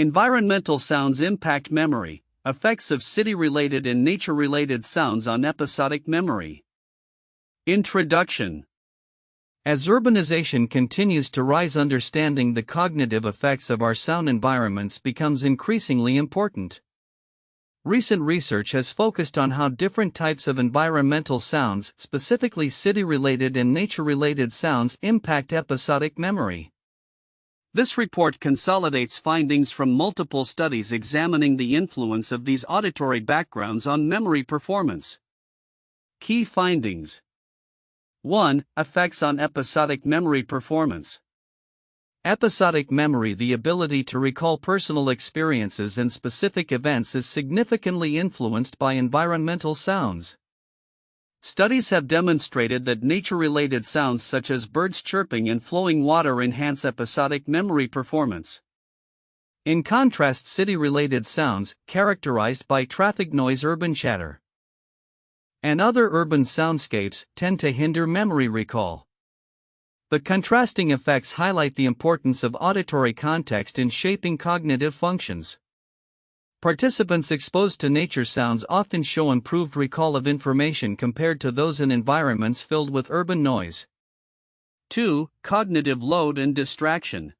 Environmental sounds impact memory, effects of city-related and nature-related sounds on episodic memory. Introduction. As urbanization continues to rise, understanding the cognitive effects of our sound environments becomes increasingly important. Recent research has focused on how different types of environmental sounds, specifically city-related and nature-related sounds, impact episodic memory. This report consolidates findings from multiple studies examining the influence of these auditory backgrounds on memory performance. Key findings. 1. Effects on episodic memory performance. Episodic memory, the ability to recall personal experiences and specific events, is significantly influenced by environmental sounds. Studies have demonstrated that nature-related sounds such as birds chirping and flowing water enhance episodic memory performance. In contrast, city-related sounds, characterized by traffic noise, urban chatter, and other urban soundscapes, tend to hinder memory recall. The contrasting effects highlight the importance of auditory context in shaping cognitive functions. Participants exposed to nature sounds often show improved recall of information compared to those in environments filled with urban noise. 2. Cognitive load and distraction.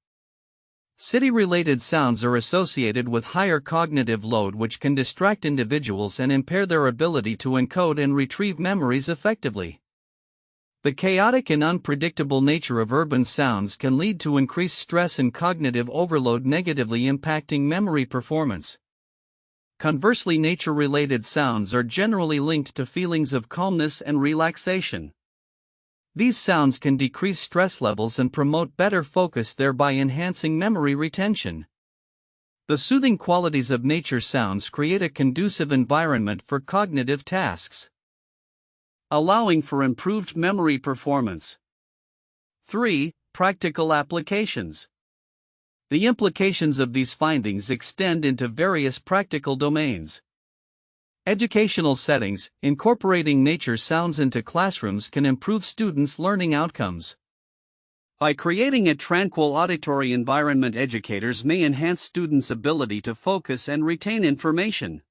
City-related sounds are associated with higher cognitive load, which can distract individuals and impair their ability to encode and retrieve memories effectively. The chaotic and unpredictable nature of urban sounds can lead to increased stress and cognitive overload, negatively impacting memory performance. Conversely, nature-related sounds are generally linked to feelings of calmness and relaxation. These sounds can decrease stress levels and promote better focus, thereby enhancing memory retention. The soothing qualities of nature sounds create a conducive environment for cognitive tasks, allowing for improved memory performance. 3. Practical applications. The implications of these findings extend into various practical domains. Educational settings, incorporating nature sounds into classrooms can improve students' learning outcomes. By creating a tranquil auditory environment, educators may enhance students' ability to focus and retain information.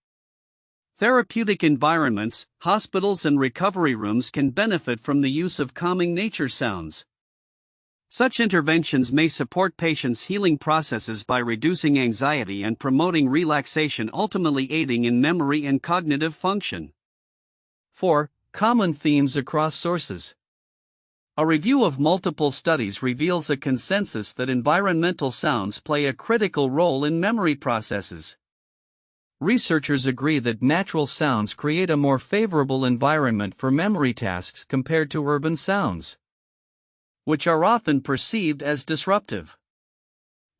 Therapeutic environments, hospitals and recovery rooms can benefit from the use of calming nature sounds. Such interventions may support patients' healing processes by reducing anxiety and promoting relaxation, ultimately aiding in memory and cognitive function. 4. Common themes across sources. A review of multiple studies reveals a consensus that environmental sounds play a critical role in memory processes. Researchers agree that natural sounds create a more favorable environment for memory tasks compared to urban sounds, which are often perceived as disruptive.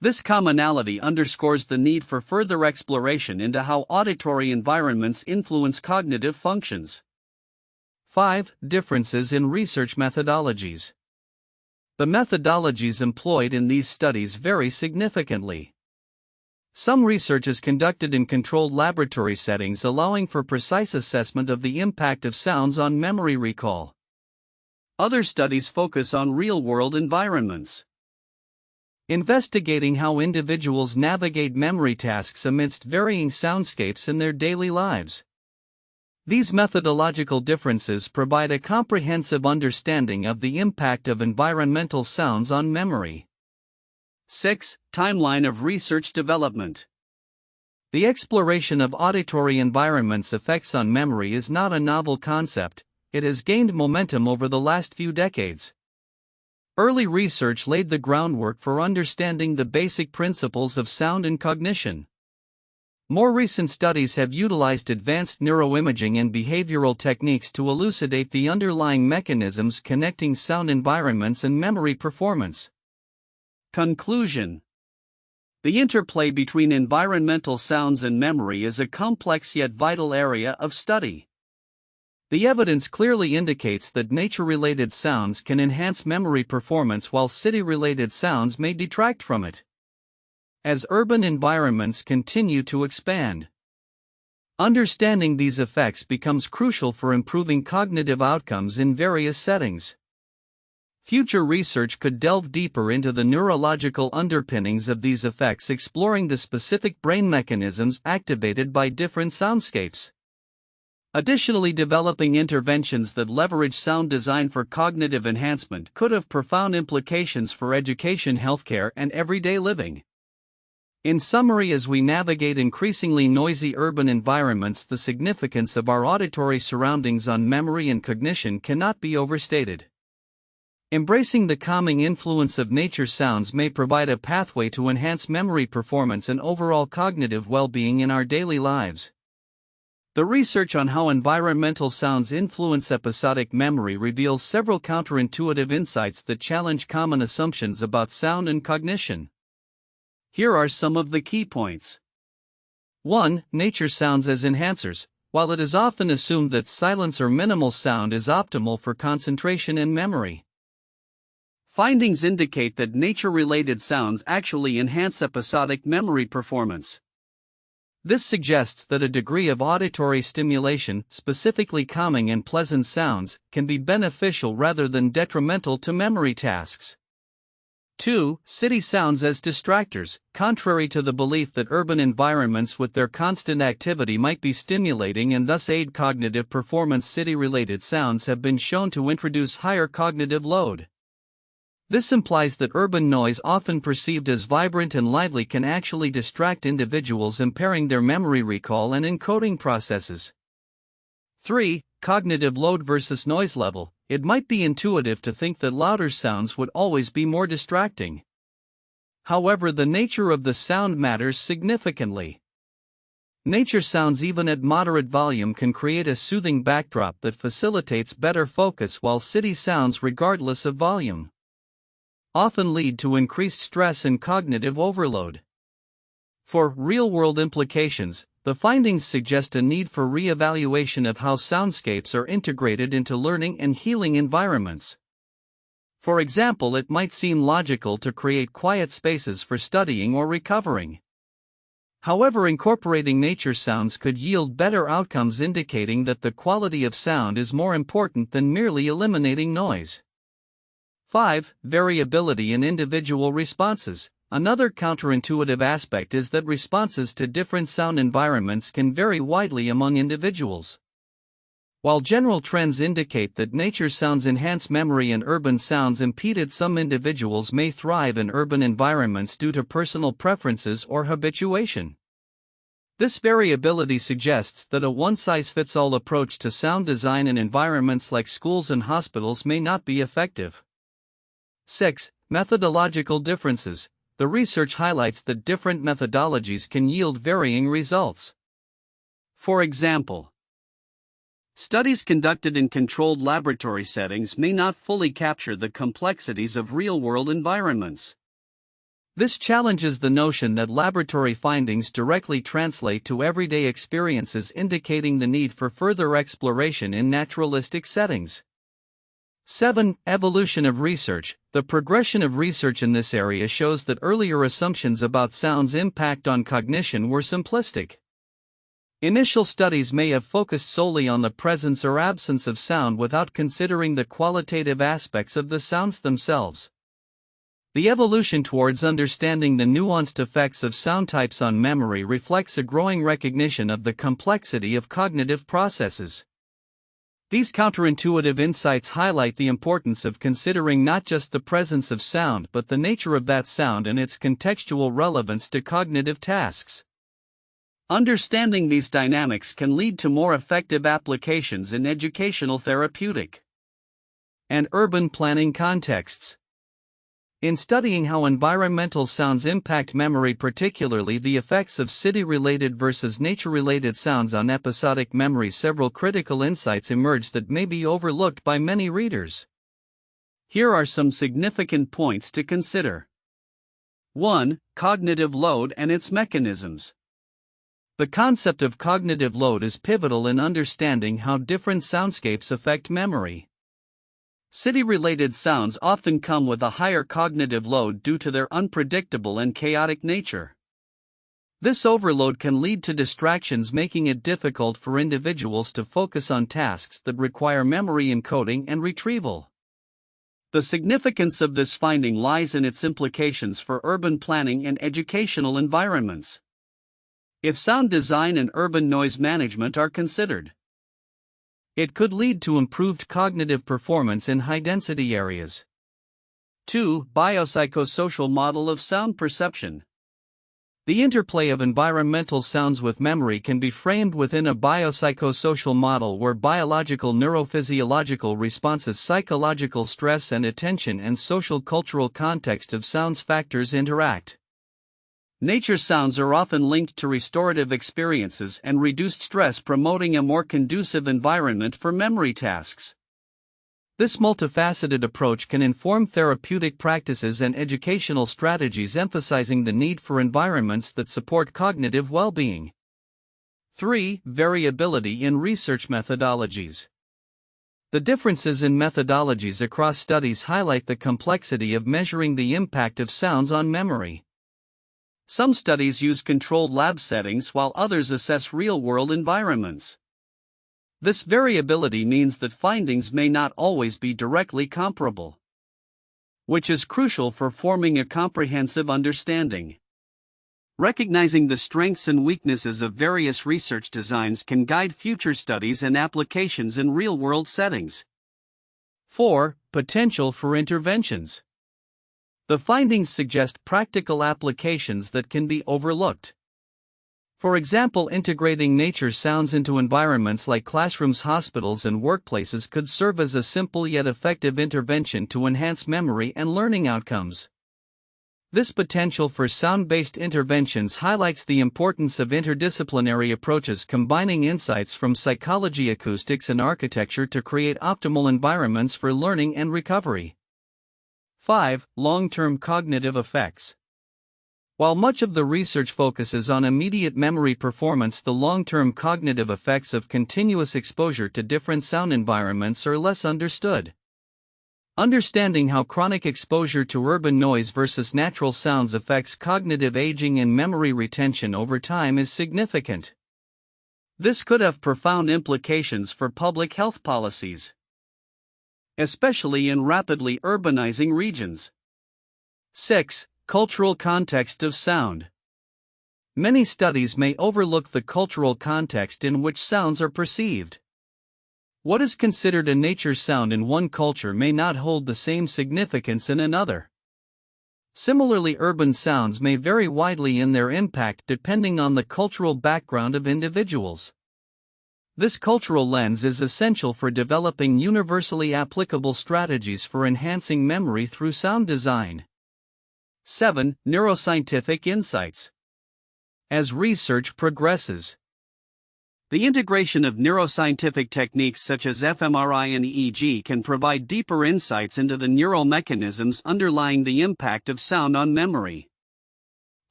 This commonality underscores the need for further exploration into how auditory environments influence cognitive functions. 5. Differences in research methodologies. The methodologies employed in these studies vary significantly. Some research is conducted in controlled laboratory settings, allowing for precise assessment of the impact of sounds on memory recall. Other studies focus on real-world environments, investigating how individuals navigate memory tasks amidst varying soundscapes in their daily lives. These methodological differences provide a comprehensive understanding of the impact of environmental sounds on memory. 6. Timeline of research development. The exploration of auditory environments' effects on memory is not a novel concept. It has gained momentum over the last few decades. Early research laid the groundwork for understanding the basic principles of sound and cognition. More recent studies have utilized advanced neuroimaging and behavioral techniques to elucidate the underlying mechanisms connecting sound environments and memory performance. Conclusion. The interplay between environmental sounds and memory is a complex yet vital area of study. The evidence clearly indicates that nature-related sounds can enhance memory performance while city-related sounds may detract from it. As urban environments continue to expand, understanding these effects becomes crucial for improving cognitive outcomes in various settings. Future research could delve deeper into the neurological underpinnings of these effects, exploring the specific brain mechanisms activated by different soundscapes. Additionally, developing interventions that leverage sound design for cognitive enhancement could have profound implications for education, healthcare, and everyday living. In summary, as we navigate increasingly noisy urban environments, the significance of our auditory surroundings on memory and cognition cannot be overstated. Embracing the calming influence of nature sounds may provide a pathway to enhance memory performance and overall cognitive well-being in our daily lives. The research on how environmental sounds influence episodic memory reveals several counterintuitive insights that challenge common assumptions about sound and cognition. Here are some of the key points. 1. Nature sounds as enhancers. While it is often assumed that silence or minimal sound is optimal for concentration and memory, findings indicate that nature-related sounds actually enhance episodic memory performance. This suggests that a degree of auditory stimulation, specifically calming and pleasant sounds, can be beneficial rather than detrimental to memory tasks. 2. City sounds as distractors. Contrary to the belief that urban environments with their constant activity might be stimulating and thus aid cognitive performance, city-related sounds have been shown to introduce higher cognitive load. This implies that urban noise, often perceived as vibrant and lively, can actually distract individuals, impairing their memory recall and encoding processes. 3. Cognitive load versus noise level. It might be intuitive to think that louder sounds would always be more distracting. However, the nature of the sound matters significantly. Nature sounds, even at moderate volume, can create a soothing backdrop that facilitates better focus, while city sounds, regardless of volume, often lead to increased stress and cognitive overload. For real-world implications, the findings suggest a need for re-evaluation of how soundscapes are integrated into learning and healing environments. For example, it might seem logical to create quiet spaces for studying or recovering. However, incorporating nature sounds could yield better outcomes, indicating that the quality of sound is more important than merely eliminating noise. 5. Variability in individual responses. Another counterintuitive aspect is that responses to different sound environments can vary widely among individuals. While general trends indicate that nature sounds enhance memory and urban sounds impede it, some individuals may thrive in urban environments due to personal preferences or habituation. This variability suggests that a one-size-fits-all approach to sound design in environments like schools and hospitals may not be effective. 6. Methodological differences. The research highlights that different methodologies can yield varying results. For example, studies conducted in controlled laboratory settings may not fully capture the complexities of real-world environments. This challenges the notion that laboratory findings directly translate to everyday experiences, indicating the need for further exploration in naturalistic settings. 7. Evolution of research. The progression of research in this area shows that earlier assumptions about sound's impact on cognition were simplistic. Initial studies may have focused solely on the presence or absence of sound without considering the qualitative aspects of the sounds themselves. The evolution towards understanding the nuanced effects of sound types on memory reflects a growing recognition of the complexity of cognitive processes. These counterintuitive insights highlight the importance of considering not just the presence of sound but the nature of that sound and its contextual relevance to cognitive tasks. Understanding these dynamics can lead to more effective applications in educational, therapeutic, and urban planning contexts. In studying how environmental sounds impact memory, particularly the effects of city-related versus nature-related sounds on episodic memory, several critical insights emerge that may be overlooked by many readers. Here are some significant points to consider. 1. Cognitive load and its mechanisms. The concept of cognitive load is pivotal in understanding how different soundscapes affect memory. City-related sounds often come with a higher cognitive load due to their unpredictable and chaotic nature. This overload can lead to distractions, making it difficult for individuals to focus on tasks that require memory encoding and retrieval. The significance of this finding lies in its implications for urban planning and educational environments. If sound design and urban noise management are considered, it could lead to improved cognitive performance in high-density areas. 2. Biopsychosocial model of sound perception. The interplay of environmental sounds with memory can be framed within a biopsychosocial model where biological neurophysiological responses, psychological stress and attention, and social cultural context of sounds factors interact. Nature sounds are often linked to restorative experiences and reduced stress, promoting a more conducive environment for memory tasks. This multifaceted approach can inform therapeutic practices and educational strategies, emphasizing the need for environments that support cognitive well-being. 3. Variability in research methodologies. The differences in methodologies across studies highlight the complexity of measuring the impact of sounds on memory. Some studies use controlled lab settings while others assess real-world environments. This variability means that findings may not always be directly comparable, which is crucial for forming a comprehensive understanding. Recognizing the strengths and weaknesses of various research designs can guide future studies and applications in real-world settings. 4. Potential for interventions. The findings suggest practical applications that can be overlooked. For example, integrating nature sounds into environments like classrooms, hospitals, and workplaces could serve as a simple yet effective intervention to enhance memory and learning outcomes. This potential for sound-based interventions highlights the importance of interdisciplinary approaches combining insights from psychology, acoustics, and architecture to create optimal environments for learning and recovery. 5. Long-term cognitive effects. While much of the research focuses on immediate memory performance, the long-term cognitive effects of continuous exposure to different sound environments are less understood. Understanding how chronic exposure to urban noise versus natural sounds affects cognitive aging and memory retention over time is significant. This could have profound implications for public health policies, especially in rapidly urbanizing regions. 6. Cultural context of sound. Many studies may overlook the cultural context in which sounds are perceived. What is considered a nature sound in one culture may not hold the same significance in another. Similarly, urban sounds may vary widely in their impact depending on the cultural background of individuals. This cultural lens is essential for developing universally applicable strategies for enhancing memory through sound design. 7. Neuroscientific insights. As research progresses, the integration of neuroscientific techniques such as fMRI and EEG can provide deeper insights into the neural mechanisms underlying the impact of sound on memory.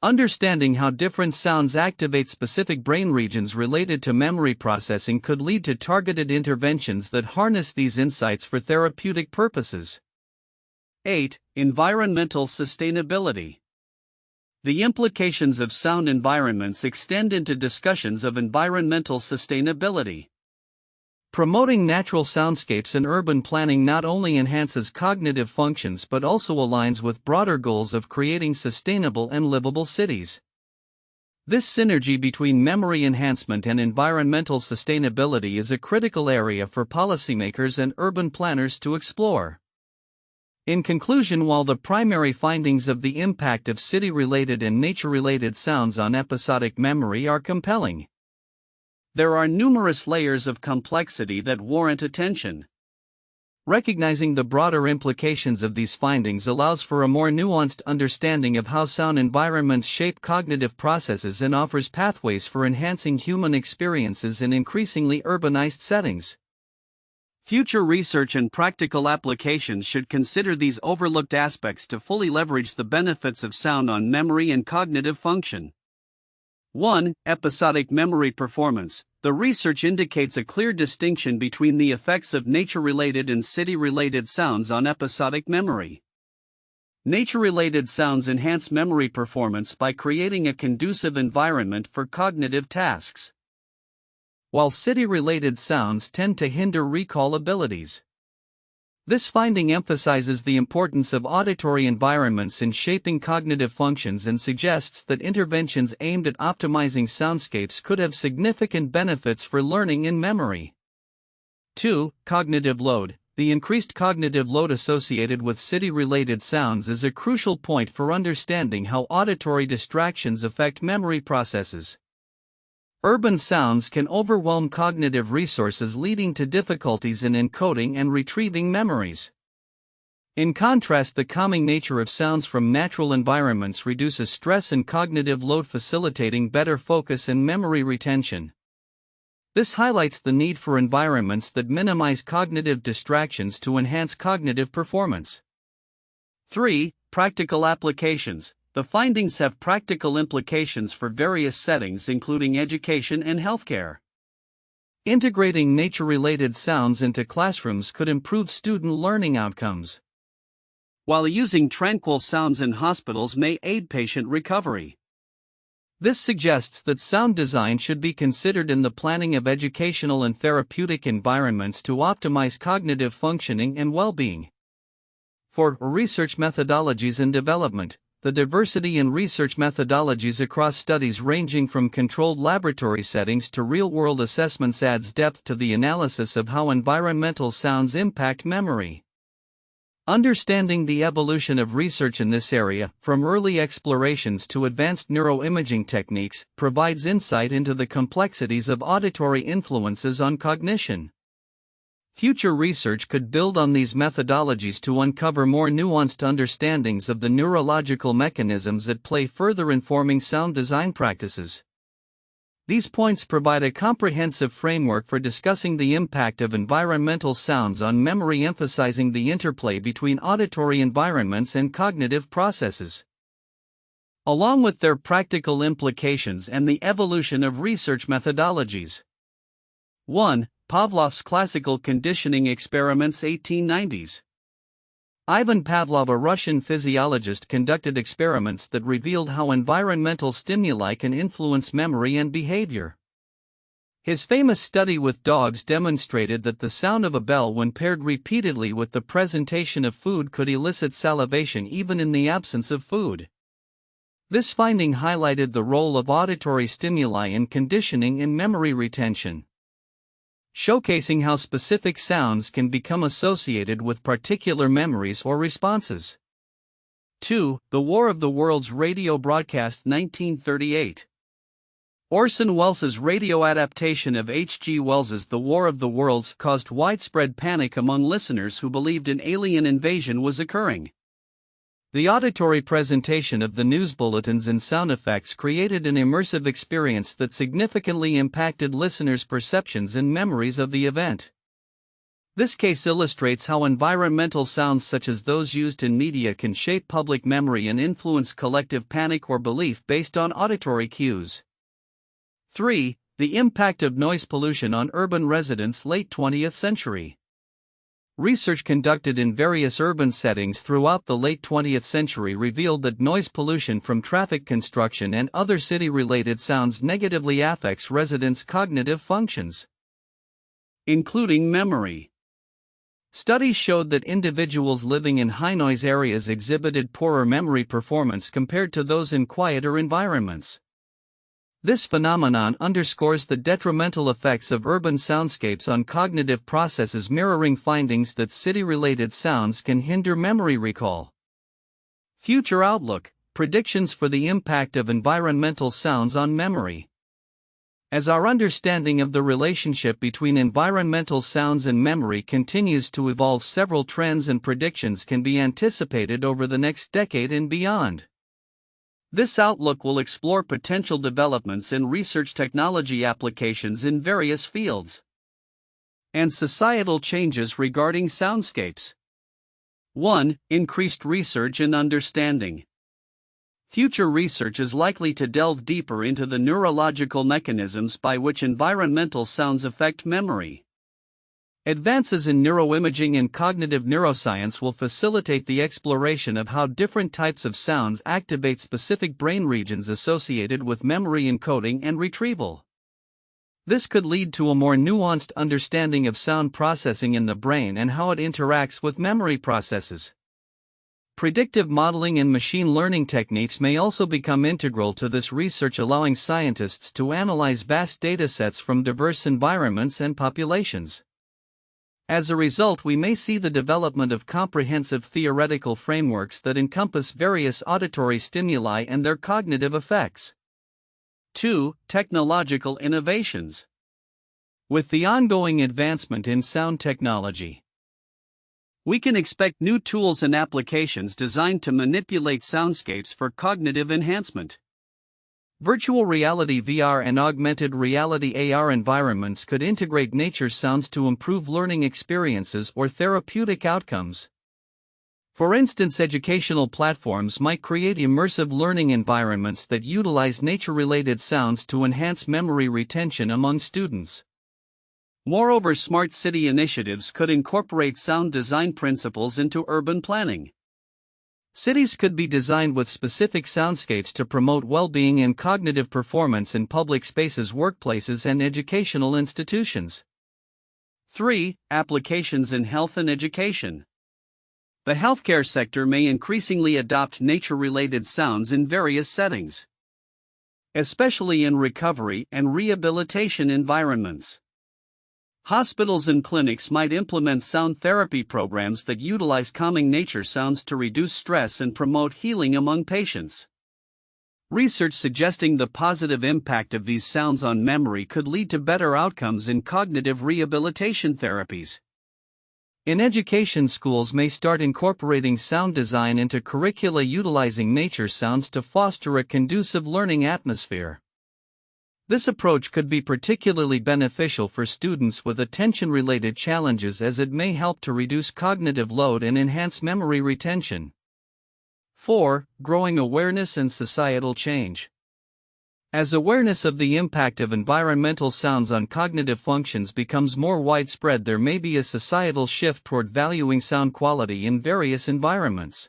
Understanding how different sounds activate specific brain regions related to memory processing could lead to targeted interventions that harness these insights for therapeutic purposes. 8. Environmental sustainability. The implications of sound environments extend into discussions of environmental sustainability. Promoting natural soundscapes in urban planning not only enhances cognitive functions but also aligns with broader goals of creating sustainable and livable cities. This synergy between memory enhancement and environmental sustainability is a critical area for policymakers and urban planners to explore. In conclusion, while the primary findings of the impact of city-related and nature-related sounds on episodic memory are compelling, there are numerous layers of complexity that warrant attention. Recognizing the broader implications of these findings allows for a more nuanced understanding of how sound environments shape cognitive processes and offers pathways for enhancing human experiences in increasingly urbanized settings. Future research and practical applications should consider these overlooked aspects to fully leverage the benefits of sound on memory and cognitive function. 1. Episodic memory performance. The research indicates a clear distinction between the effects of nature-related and city-related sounds on episodic memory. Nature-related sounds enhance memory performance by creating a conducive environment for cognitive tasks, while city-related sounds tend to hinder recall abilities. This finding emphasizes the importance of auditory environments in shaping cognitive functions and suggests that interventions aimed at optimizing soundscapes could have significant benefits for learning and memory. 2. Cognitive load. The increased cognitive load associated with city-related sounds is a crucial point for understanding how auditory distractions affect memory processes. Urban sounds can overwhelm cognitive resources, leading to difficulties in encoding and retrieving memories. In contrast, the calming nature of sounds from natural environments reduces stress and cognitive load, facilitating better focus and memory retention. This highlights the need for environments that minimize cognitive distractions to enhance cognitive performance. 3. Practical applications. The findings have practical implications for various settings, including education and healthcare. Integrating nature-related sounds into classrooms could improve student learning outcomes, while using tranquil sounds in hospitals may aid patient recovery. This suggests that sound design should be considered in the planning of educational and therapeutic environments to optimize cognitive functioning and well-being. 4. Research methodologies and development. The diversity in research methodologies across studies ranging from controlled laboratory settings to real-world assessments adds depth to the analysis of how environmental sounds impact memory. Understanding the evolution of research in this area, from early explorations to advanced neuroimaging techniques, provides insight into the complexities of auditory influences on cognition. Future research could build on these methodologies to uncover more nuanced understandings of the neurological mechanisms at play, further informing sound design practices. These points provide a comprehensive framework for discussing the impact of environmental sounds on memory, emphasizing the interplay between auditory environments and cognitive processes, along with their practical implications and the evolution of research methodologies. 1. Pavlov's classical conditioning experiments, 1890s. Ivan Pavlov, a Russian physiologist, conducted experiments that revealed how environmental stimuli can influence memory and behavior. His famous study with dogs demonstrated that the sound of a bell, when paired repeatedly with the presentation of food, could elicit salivation even in the absence of food. This finding highlighted the role of auditory stimuli in conditioning and memory retention, showcasing how specific sounds can become associated with particular memories or responses. 2. The War of the Worlds radio broadcast, 1938. Orson Welles' radio adaptation of H.G. Wells's The War of the Worlds caused widespread panic among listeners who believed an alien invasion was occurring. The auditory presentation of the news bulletins and sound effects created an immersive experience that significantly impacted listeners' perceptions and memories of the event. This case illustrates how environmental sounds such as those used in media can shape public memory and influence collective panic or belief based on auditory cues. 3. The impact of noise pollution on urban residents, late 20th century. Research conducted in various urban settings throughout the late 20th century revealed that noise pollution from traffic construction and other city-related sounds negatively affects residents' cognitive functions, including memory. Studies showed that individuals living in high-noise areas exhibited poorer memory performance compared to those in quieter environments. This phenomenon underscores the detrimental effects of urban soundscapes on cognitive processes, mirroring findings that city-related sounds can hinder memory recall. Future outlook: predictions for the impact of environmental sounds on memory. As our understanding of the relationship between environmental sounds and memory continues to evolve, several trends and predictions can be anticipated over the next decade and beyond. This outlook will explore potential developments in research technology applications in various fields and societal changes regarding soundscapes. 1. Increased research and understanding. Future research is likely to delve deeper into the neurological mechanisms by which environmental sounds affect memory. Advances in neuroimaging and cognitive neuroscience will facilitate the exploration of how different types of sounds activate specific brain regions associated with memory encoding and retrieval. This could lead to a more nuanced understanding of sound processing in the brain and how it interacts with memory processes. Predictive modeling and machine learning techniques may also become integral to this research, allowing scientists to analyze vast datasets from diverse environments and populations. As a result, we may see the development of comprehensive theoretical frameworks that encompass various auditory stimuli and their cognitive effects. 2. Technological innovations. With the ongoing advancement in sound technology, we can expect new tools and applications designed to manipulate soundscapes for cognitive enhancement. Virtual reality (VR) and augmented reality (AR) environments could integrate nature sounds to improve learning experiences or therapeutic outcomes. For instance, educational platforms might create immersive learning environments that utilize nature-related sounds to enhance memory retention among students. Moreover, smart city initiatives could incorporate sound design principles into urban planning. Cities could be designed with specific soundscapes to promote well-being and cognitive performance in public spaces, workplaces, and educational institutions. 3. Applications in health and education. The healthcare sector may increasingly adopt nature-related sounds in various settings, especially in recovery and rehabilitation environments. Hospitals and clinics might implement sound therapy programs that utilize calming nature sounds to reduce stress and promote healing among patients. Research suggesting the positive impact of these sounds on memory could lead to better outcomes in cognitive rehabilitation therapies. In education, schools may start incorporating sound design into curricula utilizing nature sounds to foster a conducive learning atmosphere. This approach could be particularly beneficial for students with attention-related challenges, as it may help to reduce cognitive load and enhance memory retention. 4. Growing awareness and societal change. As awareness of the impact of environmental sounds on cognitive functions becomes more widespread, there may be a societal shift toward valuing sound quality in various environments.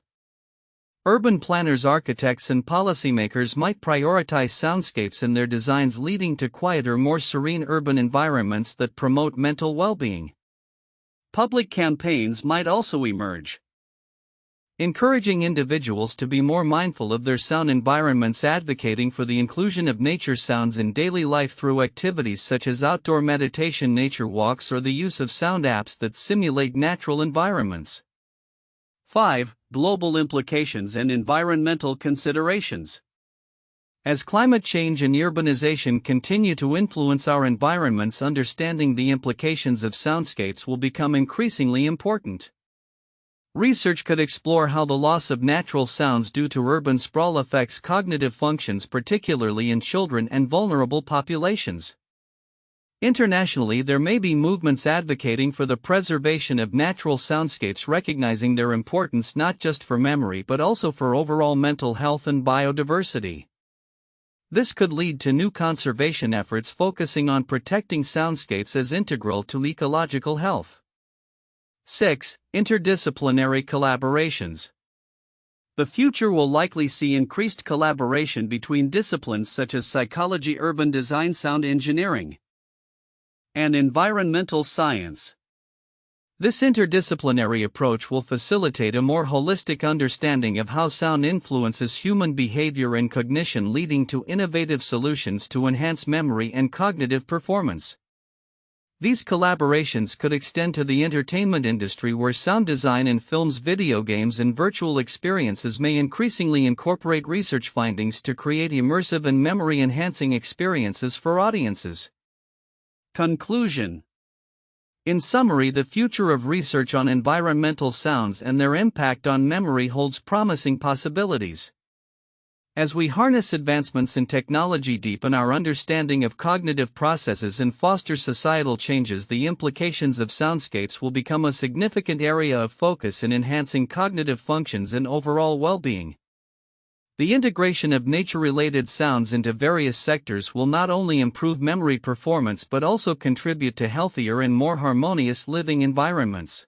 Urban planners, architects, and policymakers might prioritize soundscapes in their designs, leading to quieter, more serene urban environments that promote mental well-being. Public campaigns might also emerge, encouraging individuals to be more mindful of their sound environments, advocating for the inclusion of nature sounds in daily life through activities such as outdoor meditation, nature walks, or the use of sound apps that simulate natural environments. 5. Global implications and environmental considerations. As climate change and urbanization continue to influence our environments, understanding the implications of soundscapes will become increasingly important. Research could explore how the loss of natural sounds due to urban sprawl affects cognitive functions, particularly in children and vulnerable populations. Internationally, there may be movements advocating for the preservation of natural soundscapes, recognizing their importance not just for memory but also for overall mental health and biodiversity. This could lead to new conservation efforts focusing on protecting soundscapes as integral to ecological health. 6. Interdisciplinary collaborations. The future will likely see increased collaboration between disciplines such as psychology, urban design, sound engineering, and environmental science. This interdisciplinary approach will facilitate a more holistic understanding of how sound influences human behavior and cognition, leading to innovative solutions to enhance memory and cognitive performance. These collaborations could extend to the entertainment industry, where sound design in films, video games, and virtual experiences may increasingly incorporate research findings to create immersive and memory-enhancing experiences for audiences. Conclusion. In summary, the future of research on environmental sounds and their impact on memory holds promising possibilities. As we harness advancements in technology, deepen our understanding of cognitive processes, and foster societal changes, the implications of soundscapes will become a significant area of focus in enhancing cognitive functions and overall well-being. The integration of nature-related sounds into various sectors will not only improve memory performance but also contribute to healthier and more harmonious living environments.